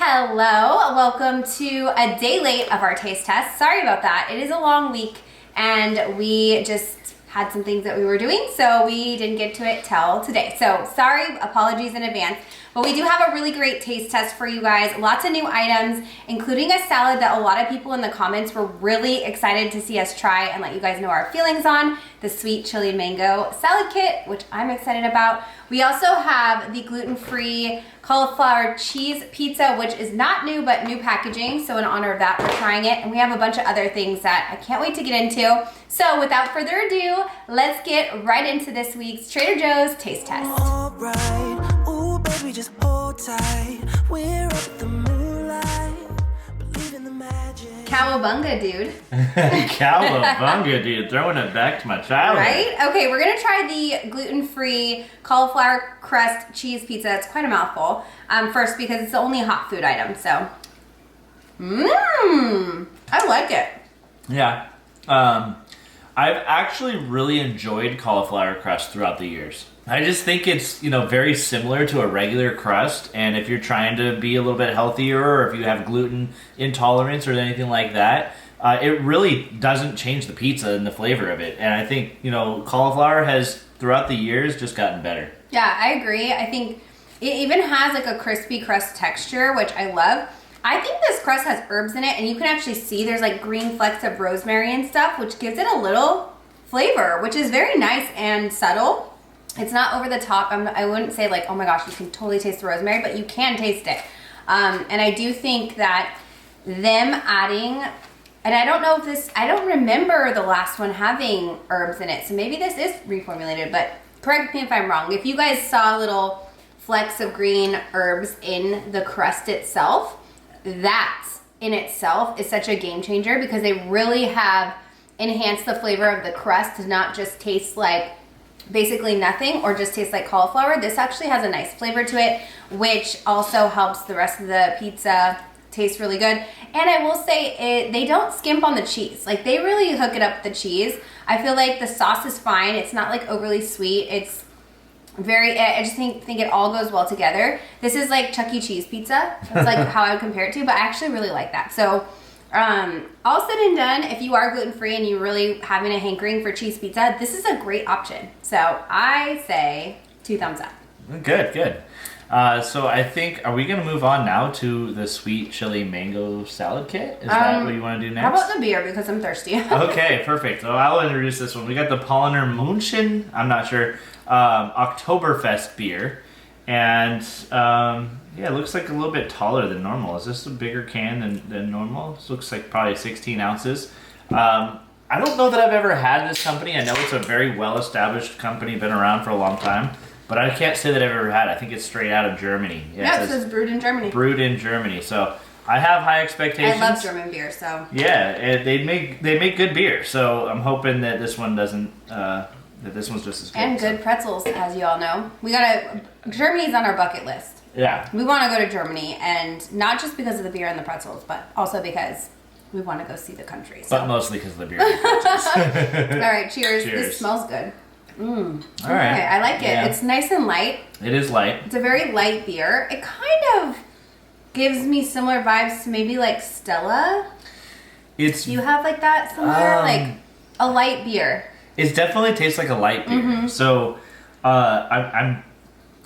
Hello, welcome to a day late of our taste test. Sorry about that. It is a long week and we just had some things that we were doing, so we didn't get to it till today. So sorry, apologies in advance. But we do have a really great taste test for you guys. Lots of new items, including a salad that a lot of people in the comments were really excited to see us try and let you guys know our feelings on. The sweet chili mango salad kit, which I'm excited about. We also have the gluten-free cauliflower cheese pizza, which is not new, but new packaging. So in honor of that, we're trying it. And we have a bunch of other things that I can't wait to get into. So without further ado, let's get right into this week's Trader Joe's taste test. All right. Ooh, baby, just hold tight. We're up at the moonlight. Believe in the magic. Cowabunga, dude. Cowabunga, dude. Throwing it back to my childhood. Right? Okay, we're gonna try the gluten-free cauliflower crust cheese pizza. It's quite a mouthful. First, because it's the only hot food item, so. I like it. Yeah. I've actually really enjoyed cauliflower crust throughout the years. I just think it's, very similar to a regular crust, and if you're trying to be a little bit healthier or if you have gluten intolerance or anything like that, it really doesn't change the pizza and the flavor of it. And I think, cauliflower has, throughout the years, just gotten better. Yeah, I agree. I think it even has like a crispy crust texture, which I love. I think this crust has herbs in it, and you can actually see there's like green flecks of rosemary and stuff, which gives it a little flavor, which is very nice and subtle. It's not over the top. I wouldn't say like, oh my gosh, you can totally taste the rosemary, but you can taste it. And I do think that them adding, and I don't know if this, I don't remember the last one having herbs in it, so maybe this is reformulated, but correct me if I'm wrong. If you guys saw little flecks of green herbs in the crust itself, that in itself is such a game changer because they really have enhanced the flavor of the crust to not just taste like basically nothing or just taste like cauliflower. This actually has a nice flavor to it, which also helps the rest of the pizza taste really good. And I will say they don't skimp on the cheese. Like they really hook it up with the cheese. I feel like the sauce is fine. It's not like overly sweet. It's I just think it all goes well together. This is like Chuck E. Cheese pizza. That's like how I would compare it to, but I actually really like that. So all said and done, if you are gluten-free and you're really having a hankering for cheese pizza, this is a great option. So I say 2 thumbs up. Good. So I think, are we going to move on now to the sweet chili mango salad kit? Is that what you want to do next? How about the beer, because I'm thirsty. Okay, perfect. So I'll introduce this one. We got the Polliner München, I'm not sure, Oktoberfest beer. And it looks like a little bit taller than normal. Is this a bigger can than normal? This looks like probably 16 ounces. I don't know that I've ever had this company. I know it's a very well-established company, been around for a long time. But I can't say that I've ever had it. I think it's straight out of Germany. Yeah, it says brewed in Germany. Brewed in Germany. So I have high expectations. I love German beer, so. Yeah, they make good beer. So I'm hoping that this one doesn't, that this one's just as good. And good pretzels, as you all know. Germany's on our bucket list. Yeah. We want to go to Germany, and not just because of the beer and the pretzels, but also because we want to go see the country. So. But mostly because of the beer and the pretzels. All right, cheers. Cheers. This smells good. All right. Okay, I like it. Yeah. It's nice and light. It is light. It's a very light beer. It kind of gives me similar vibes to maybe like Stella. Do you have like that somewhere? Like a light beer. It definitely tastes like a light beer. Mm-hmm. So I'm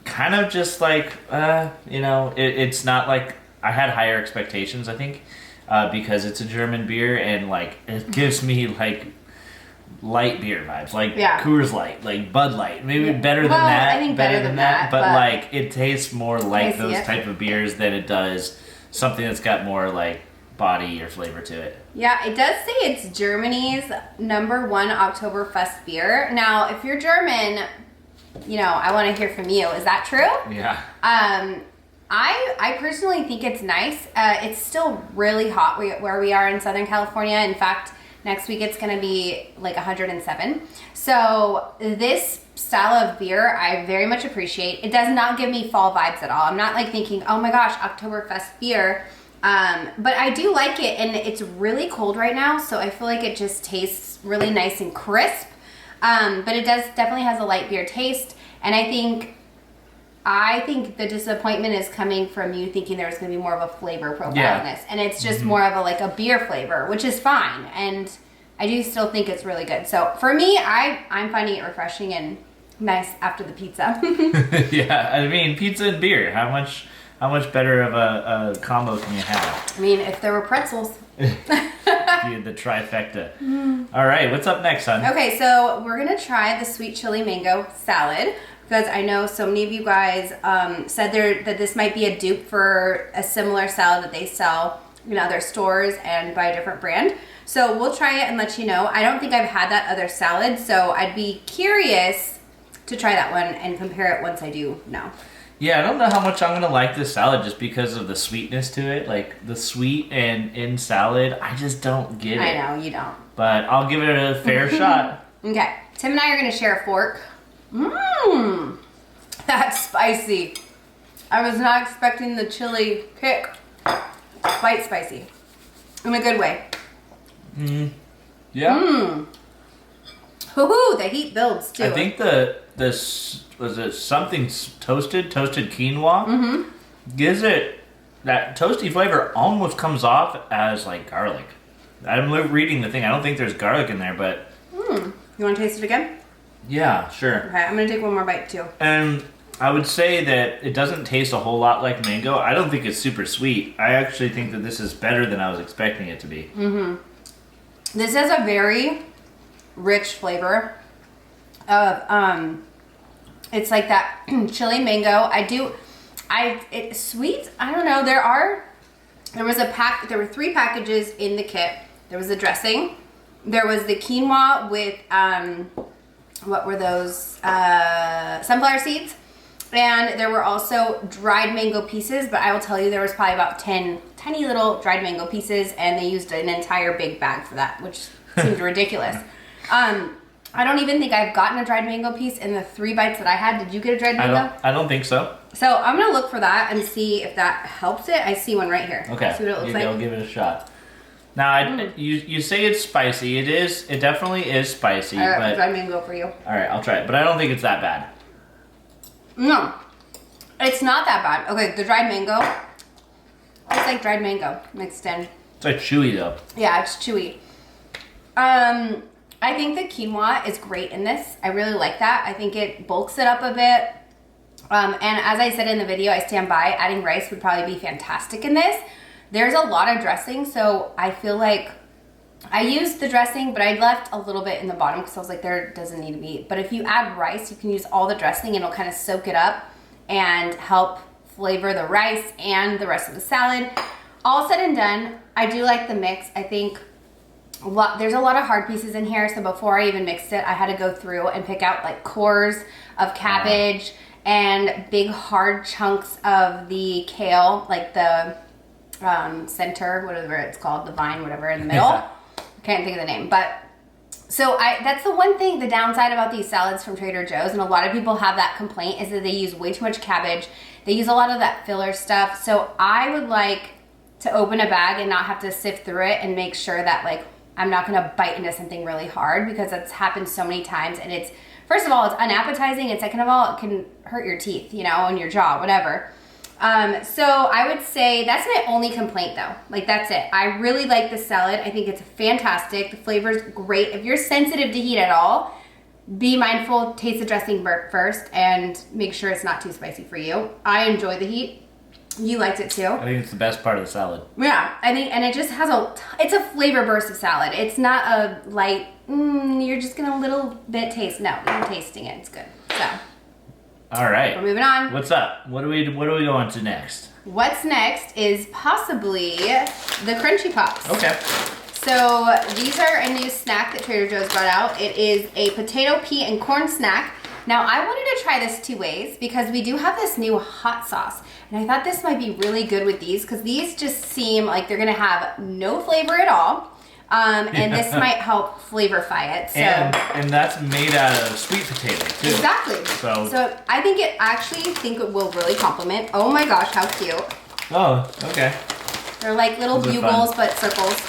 kind of just like, it's not like, I had higher expectations, I think, because it's a German beer and like it gives me like light beer vibes, like Coors Light, like Bud Light, maybe better than that. I think better than that, but like it tastes more like those type of beers than it does something that's got more like body or flavor to it. Yeah, it does say it's Germany's #1 Oktoberfest beer. Now, if you're German, I want to hear from you. Is that true? Yeah. I personally think it's nice. It's still really hot where we are in Southern California. In fact, next week it's going to be like 107. So this style of beer I very much appreciate. It does not give me fall vibes at all. I'm not like thinking, oh my gosh, Oktoberfest beer. But I do like it, and it's really cold right now, so I feel like it just tastes really nice and crisp. But it definitely has a light beer taste, and I think I think the disappointment is coming from you thinking there was going to be more of a flavor profile Yeah. in this. And it's just more of a like a beer flavor, which is fine. And I do still think it's really good. So for me, I'm finding it refreshing and nice after the pizza. Yeah, I mean, pizza and beer. How much better of a combo can you have? I mean, if there were pretzels. The trifecta. All right, what's up next, hon? Okay, so we're going to try the sweet chili mango salad. Because I know so many of you guys said that this might be a dupe for a similar salad that they sell in other stores and by a different brand. So we'll try it and let you know. I don't think I've had that other salad, so I'd be curious to try that one and compare it once I do know. Yeah, I don't know how much I'm gonna like this salad just because of the sweetness to it. Like the sweet and in salad, I just don't get it. I know, you don't. But I'll give it a fair shot. Okay, Tim and I are going to share a fork. Mmm, that's spicy. I was not expecting the chili kick. Quite spicy. In a good way. Yeah. Hoo-hoo, the heat builds too. I think this was it something toasted quinoa gives it that toasty flavor almost comes off as like garlic. I'm reading the thing. I don't think there's garlic in there, but You want to taste it again? yeah, sure. Okay, I'm going to take one more bite too. And I would say that it doesn't taste a whole lot like mango. I don't think it's super sweet. I actually think that this is better than I was expecting it to be. This has a very rich flavor of it's like that chili mango. It's sweet. I don't know. There were 3 packages in the kit. There was the dressing. There was the quinoa with what were those? Sunflower seeds. And there were also dried mango pieces, but I will tell you there was probably about 10 tiny little dried mango pieces, and they used an entire big bag for that, which seemed ridiculous. I don't even think I've gotten a dried mango piece in the 3 bites that I had. Did you get a dried mango? I don't think so. So I'm gonna look for that and see if that helps it. I see one right here. Okay, See what it looks like? I'll give it a shot. Now, you say it's spicy. It is. It definitely is spicy. All right, but dried mango for you. all right, I'll try it. But I don't think it's that bad. No, it's not that bad. Okay, the dried mango. It's like dried mango mixed in. It's like chewy though. Yeah, it's chewy. I think the quinoa is great in this. I really like that. I think it bulks it up a bit. And as I said in the video, I stand by. Adding rice would probably be fantastic in this. There's a lot of dressing, so I feel like I used the dressing, but I left a little bit in the bottom because I was like, there doesn't need to be. But if you add rice, you can use all the dressing and it'll kind of soak it up and help flavor the rice and the rest of the salad. All said and done, I do like the mix. I think there's a lot of hard pieces in here, so before I even mixed it, I had to go through and pick out like cores of cabbage and big hard chunks of the kale, like the center, whatever it's called, the vine, whatever in the middle. Yeah. Can't think of the name, but so that's the one thing, the downside about these salads from Trader Joe's, and a lot of people have that complaint, is that they use way too much cabbage. They use a lot of that filler stuff. So I would like to open a bag and not have to sift through it and make sure that like I'm not gonna bite into something really hard, because that's happened so many times, and it's, first of all, it's unappetizing, and second of all, it can hurt your teeth, you know, and your jaw, whatever. So I would say that's my only complaint though. Like, that's it. I really like this salad. I think it's fantastic. The flavor's great. If you're sensitive to heat at all, be mindful, taste the dressing first and make sure it's not too spicy for you. I enjoy the heat. You liked it too. I think it's the best part of the salad. Yeah, I think, and it just has it's a flavor burst of salad. It's not a light, you're just gonna a little bit taste. No, you're tasting it. It's good. So. All right. We're moving on. What's up? What are we going to next? What's next is possibly the Crunchy Pops. Okay. So these are a new snack that Trader Joe's brought out. It is a potato, pea, and corn snack. Now I wanted to try this 2 ways because we do have this new hot sauce. And I thought this might be really good with these because these just seem like they're gonna have no flavor at all. And this might help flavorify it. So. And that's made out of sweet potato too. Exactly. So I think it will really complement. Oh my gosh, how cute. Oh, okay. They're like little Those are bugles, fun. but circles.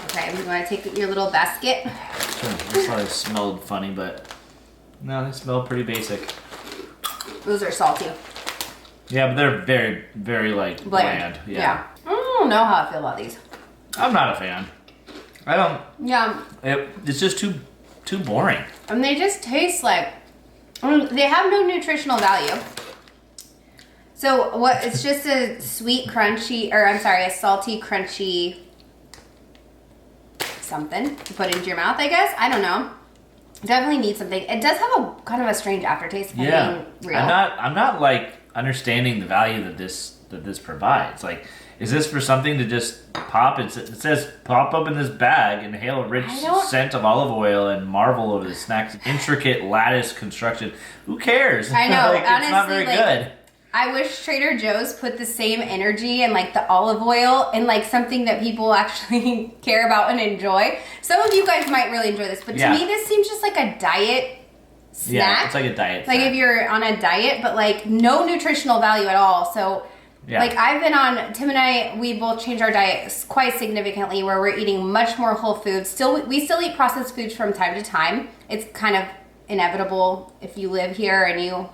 Okay, you want to take your little basket? Sure. This probably smelled funny, but no, they smell pretty basic. Those are salty. Yeah, but they're very, very like bland. Yeah. I don't know how I feel about these. I'm not a fan. I don't. Yeah. It's just too boring. And they just taste like, they have no nutritional value. So what? It's just a sweet, crunchy, or I'm sorry, a salty, crunchy something to put into your mouth, I guess. I don't know. Definitely need something. It does have a kind of a strange aftertaste. If I'm being real. I'm not like understanding the value that this provides. Like, is this for something to just pop? It says pop open this bag, inhale a rich scent of olive oil, and marvel over the snack's intricate lattice construction. Who cares? I know. Like, honestly, it's not very good. I wish Trader Joe's put the same energy and like the olive oil and like something that people actually care about and enjoy. Some of you guys might really enjoy this, but to me this seems just like a diet snack. Yeah, it's like a diet Like snack. if you're on a diet, but like no nutritional value at all. So like I've been on, Tim and I, we both changed our diet quite significantly where we're eating much more whole foods. We still eat processed foods from time to time. It's kind of inevitable if you live here and you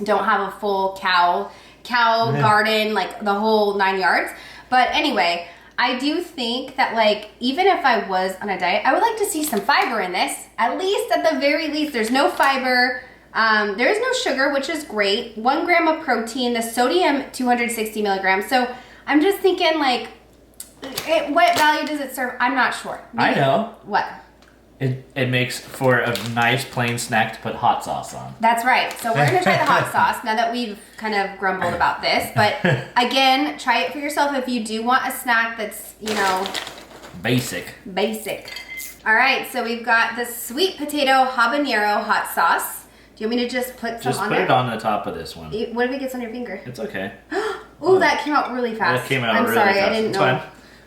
don't have a full cow garden, like the whole 9 yards. But anyway, I do think that like, even if I was on a diet, I would like to see some fiber in this. At the very least, there's no fiber. There is no sugar, which is great. 1 gram of protein, the sodium, 260 milligrams. So I'm just thinking like, what value does it serve? I'm not sure. I know. What? It makes for a nice plain snack to put hot sauce on. That's right. So we're going to try the hot sauce now that we've kind of grumbled about this. But again, try it for yourself if you do want a snack that's, you know... Basic. All right, so we've got the sweet potato habanero hot sauce. Do you want me to just put some on there? Just put it on the top of this one. What if it gets on your finger? It's okay. Ooh, that came out really fast. That came out I'm really sorry, fast. I didn't It's know. fine.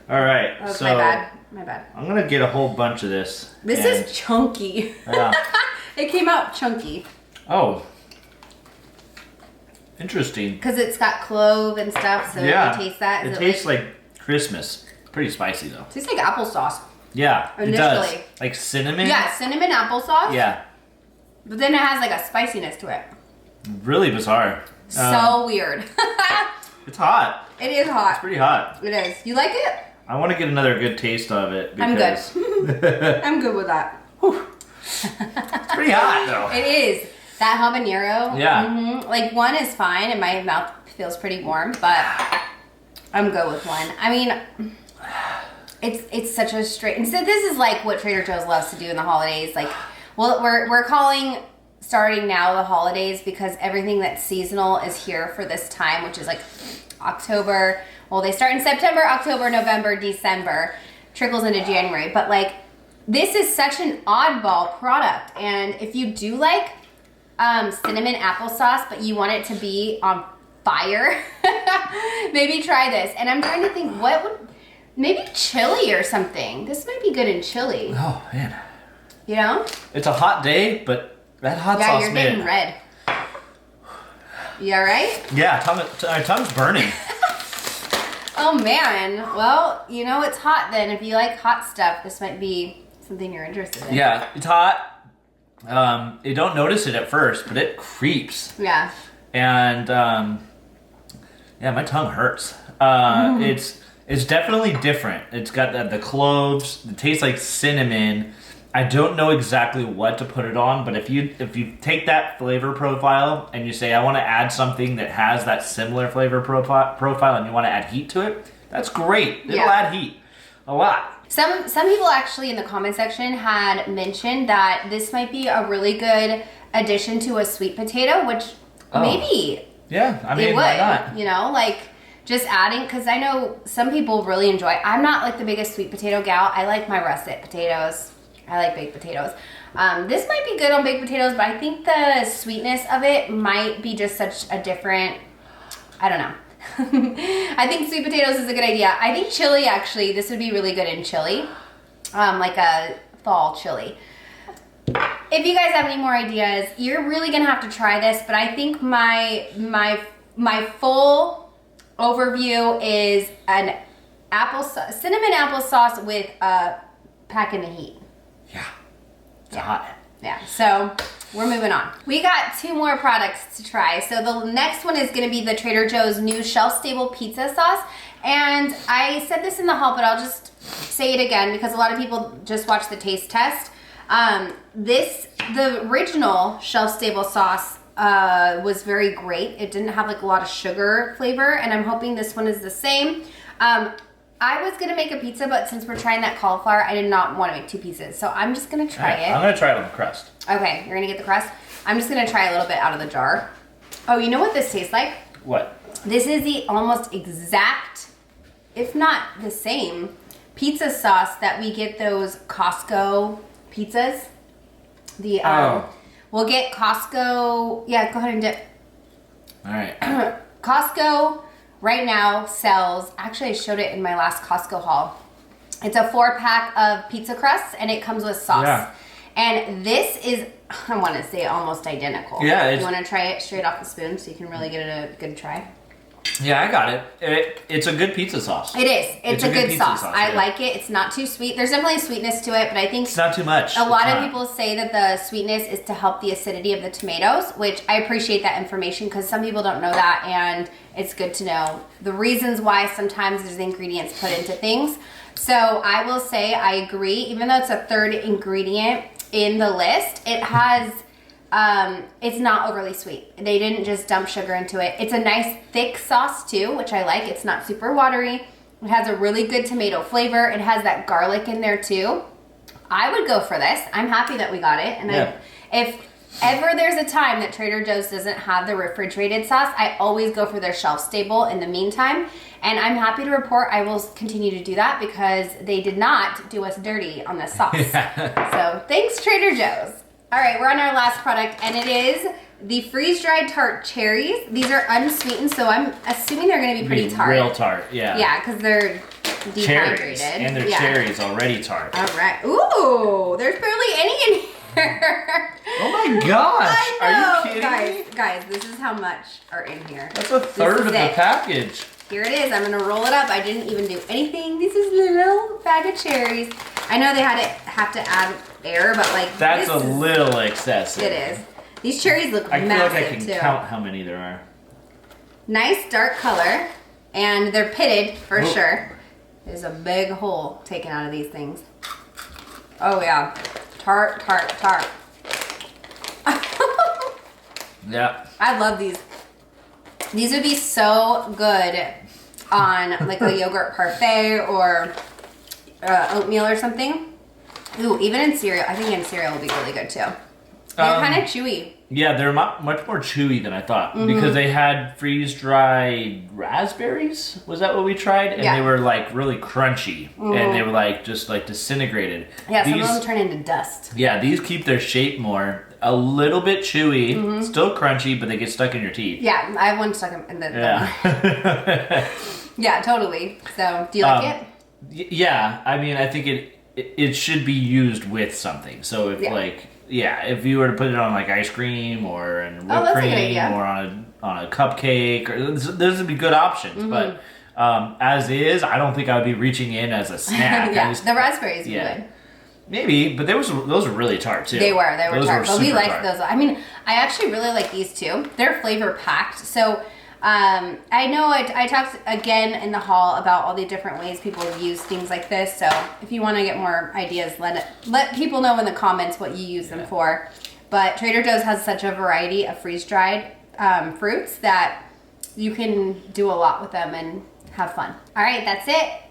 All right, Oh, so... My bad. I'm going to get a whole bunch of this. This is chunky. Yeah. It came out chunky. Oh. Interesting. Because it's got clove and stuff, so you taste that. It tastes like Christmas. Pretty spicy, though. It tastes like applesauce. Yeah, it does. Initially. Like cinnamon? Yeah, cinnamon applesauce. Yeah. But then it has like a spiciness to it. Really bizarre. So weird. It's hot. It is hot. It's pretty hot. It is. You like it? I want to get another good taste of it. I'm good. Because I'm good with that. it's pretty hot, though. It is. That habanero. Yeah. Like one is fine and my mouth feels pretty warm, but I'm good with one. I mean, it's such a straight. And so this is like what Trader Joe's loves to do in the holidays. Like, well, we're calling starting now the holidays because everything that's seasonal is here for this time, which is like October. Well, they start in September, October, November, December, trickles into January. But like, this is such an oddball product. And if you do like cinnamon applesauce, but you want it to be on fire, maybe try this. And I'm trying to think maybe chili or something. This might be good in chili. Oh, man. You know? It's a hot day, but that hot sauce you're made getting it. red. You all right? Yeah, my tongue's burning. Oh man, well, you know it's hot then. If you like hot stuff, this might be something you're interested in. Yeah, it's hot. You don't notice it at first, but it creeps. Yeah. And yeah, my tongue hurts. It's definitely different. It's got the cloves. It tastes like cinnamon. I don't know exactly what to put it on, but if you take that flavor profile and you say I want to add something that has that similar flavor profile and you want to add heat to it, that's great. It'll add heat a lot. Some people actually in the comment section had mentioned that this might be a really good addition to a sweet potato, which maybe yeah, I mean, they would. why not? You know, like just adding, because I know some people really enjoy. I'm not like the biggest sweet potato gal. I like my russet potatoes. I like baked potatoes. This might be good on baked potatoes, but I think the sweetness of it might be just such a different, I don't know. I think sweet potatoes is a good idea. I think chili, actually, this would be really good in chili, like a fall chili. If you guys have any more ideas, you're really gonna have to try this, but I think my full overview is an cinnamon applesauce with a pack in the heat. Yeah. It's hot. Yeah, so we're moving on. We got 2 more products to try. So the next one is gonna be the Trader Joe's new shelf-stable pizza sauce. And I said this in the haul, but I'll just say it again because a lot of people just watch the taste test. The original shelf-stable sauce was very great. It didn't have like a lot of sugar flavor, and I'm hoping this one is the same. I was gonna make a pizza, but since we're trying that cauliflower, I did not want to make 2 pieces. So I'm just gonna try it. I'm gonna try it on the crust. Okay, you're gonna get the crust. I'm just gonna try a little bit out of the jar. Oh, you know what this tastes like? What? This is the almost exact, if not the same, pizza sauce that we get those Costco pizzas. We'll get Costco. Yeah, go ahead and dip. All right. Costco right now sells, actually I showed it in my last Costco haul. It's a 4-pack of pizza crusts and it comes with sauce. Yeah. And this is, I want to say almost identical. Yeah. You want to try it straight off the spoon so you can really get it a good try? Yeah, I got it. It's a good pizza sauce. It is. It's a good sauce. I yeah. like it. It's not too sweet. There's definitely a sweetness to it, but I think it's not too much. A lot of people say that the sweetness is to help the acidity of the tomatoes, which I appreciate that information because some people don't know that, and it's good to know the reasons why sometimes there's ingredients put into things. So I will say I agree. Even though it's a 3rd ingredient in the list, it has... it's not overly sweet. They didn't just dump sugar into it. It's a nice thick sauce too, which I like. It's not super watery. It has a really good tomato flavor. It has that garlic in there too. I would go for this. I'm happy that we got it. And if ever there's a time that Trader Joe's doesn't have the refrigerated sauce, I always go for their shelf stable in the meantime. And I'm happy to report I will continue to do that because they did not do us dirty on this sauce. So thanks, Trader Joe's. All right, we're on our last product, and it is the freeze-dried tart cherries. These are unsweetened, so I'm assuming they're going to be pretty tart. Real tart, yeah. Yeah, because they're dehydrated. Cherries, and they're cherries already tart. All right. Ooh, there's barely any in here. Oh my gosh, are you kidding me? Guys, this is how much are in here. That's a third of the package. Here it is. I'm going to roll it up. I didn't even do anything. This is a little bag of cherries. I know they have to add air, but like that's a little excessive. It is. These cherries look massive too. I feel like I can count how many there are. Nice dark color, and they're pitted for sure. There's a big hole taken out of these things. Oh yeah, tart, tart, tart. Yeah. I love these. These would be so good on like a yogurt parfait or oatmeal or something. Ooh, even in cereal. I think in cereal will be really good too. They're kind of chewy. Yeah, they're much more chewy than I thought because they had freeze-dried raspberries. Was that what we tried? And they were like really crunchy and they were like just like disintegrated. Yeah, some of them turn into dust. Yeah, these keep their shape more. A little bit chewy, still crunchy, but they get stuck in your teeth. Yeah, I have one stuck in the Yeah. Yeah, totally. So, do you like it? Yeah, I mean, I think it should be used with something. So if if you were to put it on like ice cream or whipped cream or on a cupcake, or those would be good options. But as is, I don't think I would be reaching in as a snack. The raspberries would be good. Maybe, but those were really tart too. They were tart, but we liked tart. those. I mean, I actually really like these too. They're flavor packed. So I know I talked again in the haul about all the different ways people use things like this. So if you want to get more ideas, let people know in the comments what you use them for. But Trader Joe's has such a variety of freeze-dried fruits that you can do a lot with them and have fun. All right, that's it.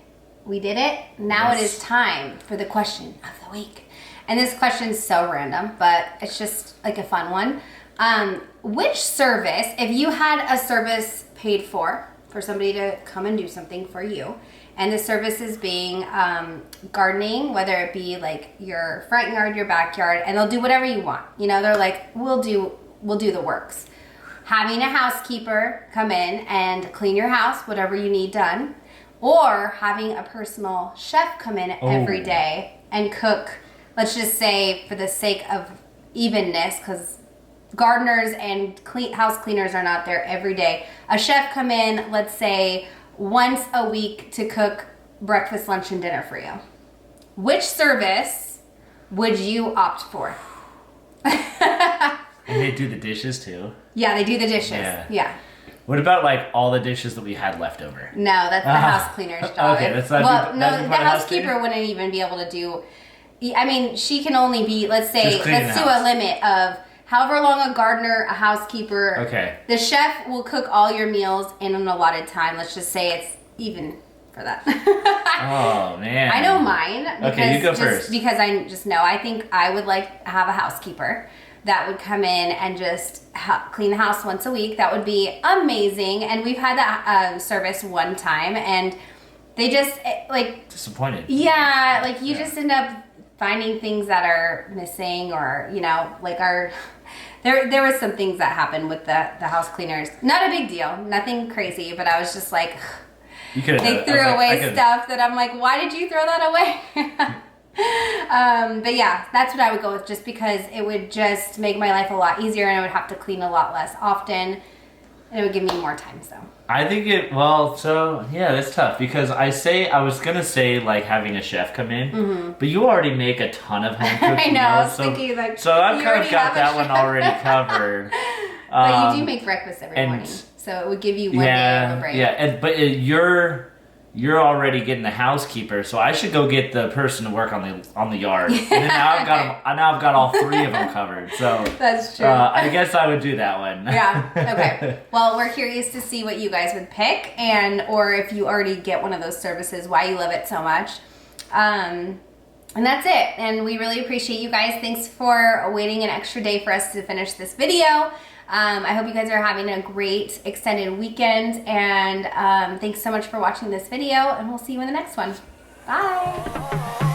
We did it. Now it is time for the question of the week. And this question is so random, but it's just like a fun one. Which service, if you had a service paid for somebody to come and do something for you, and the service is being gardening, whether it be like your front yard, your backyard, and they'll do whatever you want. You know, they're like, we'll do the works. Having a housekeeper come in and clean your house, whatever you need done. Or having a personal chef come in every day and cook, let's just say for the sake of evenness, because gardeners and house cleaners are not there every day. A chef come in, let's say, once a week to cook breakfast, lunch, and dinner for you. Which service would you opt for? And they do the dishes too. Yeah, they do the dishes. Yeah. What about like all the dishes that we had left over? No, that's the house cleaner's job. Okay, that's not. Well, no, that'd be the part of housekeeper wouldn't even be able to do. I mean, she can only be. Let's say, Just cleaning let's the do a house. limit of however long a gardener, a housekeeper. Okay. The chef will cook all your meals in an allotted time. Let's just say it's even for that. Oh man. I know mine. Because Okay, you go first. Because I just know. I think I would like to have a housekeeper that would come in and just clean the house once a week. That would be amazing. And we've had that service one time, and they just like Disappointed. yeah, like you just end up finding things that are missing, or you know, like there was some things that happened with the house cleaners. Not a big deal, nothing crazy, but I was just like, You could. they threw away stuff that I'm like, why did you throw that away? But yeah, that's what I would go with, just because it would just make my life a lot easier, and I would have to clean a lot less often, and it would give me more time. So I think that's tough because I was gonna say like having a chef come in, but you already make a ton of home cooked I know, meals, I was thinking, like, so I've you kind already of got have a that one chef. already covered. but you do make breakfast every and- morning, so it would give you one day of a break. But you're already getting the housekeeper, so I should go get the person to work on the yard. And then now I've got all three of them covered. So That's true. I guess I would do that one. Yeah. Okay. Well, we're curious to see what you guys would pick, or if you already get one of those services, why you love it so much. And that's it. And we really appreciate you guys. Thanks for waiting an extra day for us to finish this video. I hope you guys are having a great extended weekend, and thanks so much for watching this video, and we'll see you in the next one. Bye.